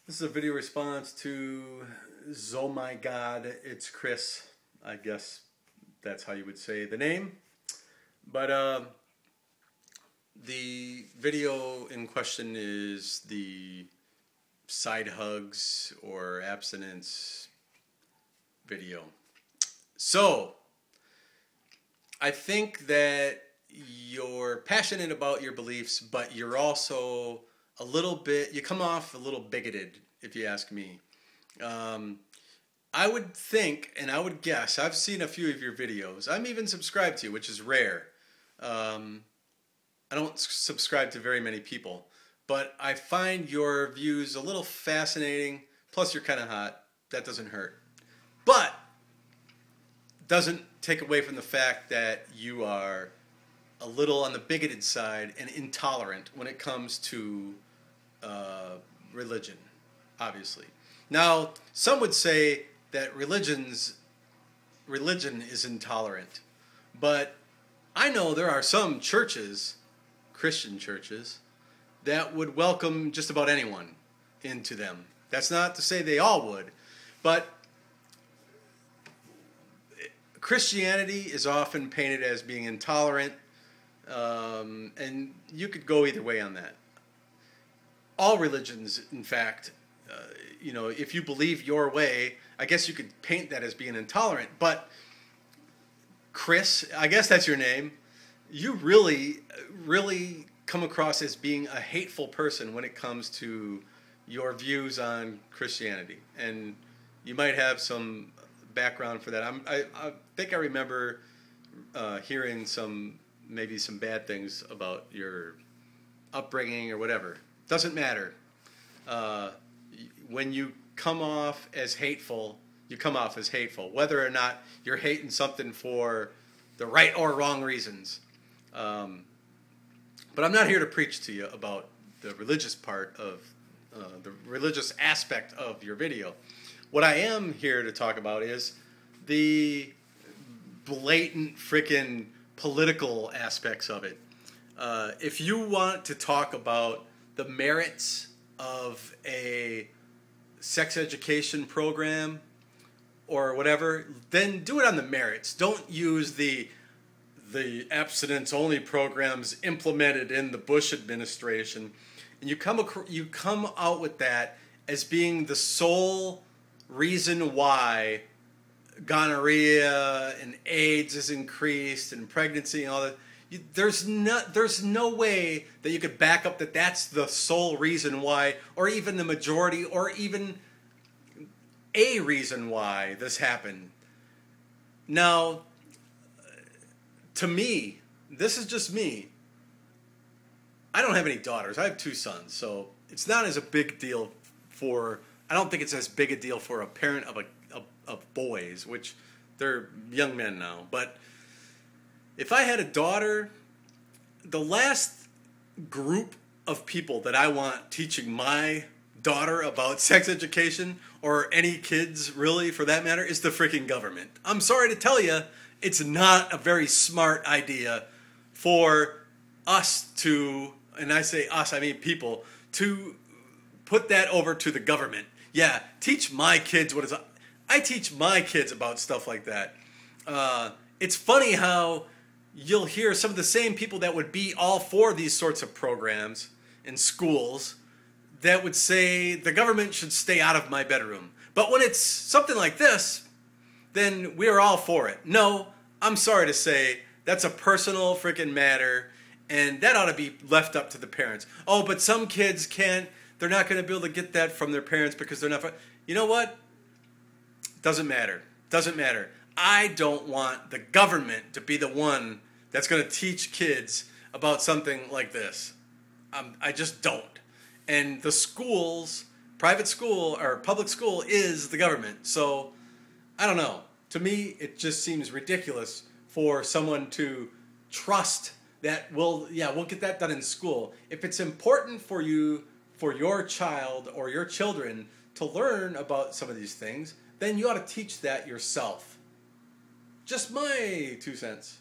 This is a video response to "Oh My God, It's Chris." I guess that's how you would say the name. But the video in question is the side hugs or abstinence video. So, I think that you're passionate about your beliefs, but you're also a little bit, you come off a little bigoted, if you ask me. I would think, and I would guess, I've seen a few of your videos. I'm even subscribed to you, which is rare. I don't subscribe to very many people, but I find your views a little fascinating. Plus, you're kind of hot. That doesn't hurt. But doesn't take away from the fact that you are a little on the bigoted side and intolerant when it comes to religion, obviously. Now, some would say that religion is intolerant, but I know there are some churches, Christian churches, that would welcome just about anyone into them. That's not to say they all would, but Christianity is often painted as being intolerant, and you could go either way on that. All religions, in fact, if you believe your way, I guess you could paint that as being intolerant. But Chris, I guess that's your name, you really, really come across as being a hateful person when it comes to your views on Christianity. And you might have some background for that. I think I remember hearing maybe some bad things about your upbringing or whatever. Doesn't matter. When you come off as hateful, you come off as hateful, whether or not you're hating something for the right or wrong reasons. But I'm not here to preach to you about the religious part of the religious aspect of your video. What I am here to talk about is the blatant frickin' political aspects of it. If you want to talk about the merits of a sex education program or whatever, then do it on the merits. Don't use the abstinence-only programs implemented in the Bush administration, and you come out with that as being the sole reason why gonorrhea and AIDS is increased and pregnancy and all that. There's no way that you could back up that that's the sole reason why, or even the majority, or even a reason why this happened. Now, to me, this is just me. I don't have any daughters. I have 2 sons, so it's not as a big deal for. I don't think it's as big a deal for a parent of boys, which they're young men now. But if I had a daughter, the last group of people that I want teaching my daughter about sex education, or any kids really for that matter, is the freaking government. I'm sorry to tell you, it's not a very smart idea for us to, and I say us, I mean people, to put that over to the government. Yeah, teach my kids what is. I teach my kids about stuff like that. It's funny how you'll hear some of the same people that would be all for these sorts of programs in schools that would say the government should stay out of my bedroom. But when it's something like this, then we're all for it. No, I'm sorry to say, that's a personal freaking matter, and that ought to be left up to the parents. Oh, but some kids can't, they're not going to be able to get that from their parents because they're not. You know what? Doesn't matter. Doesn't matter. I don't want the government to be the one that's going to teach kids about something like this. I just don't. And the schools, private school or public school, is the government. So, I don't know. To me, it just seems ridiculous for someone to trust that we'll get that done in school. If it's important for you, for your child or your children to learn about some of these things, then you ought to teach that yourself. Just my 2 cents.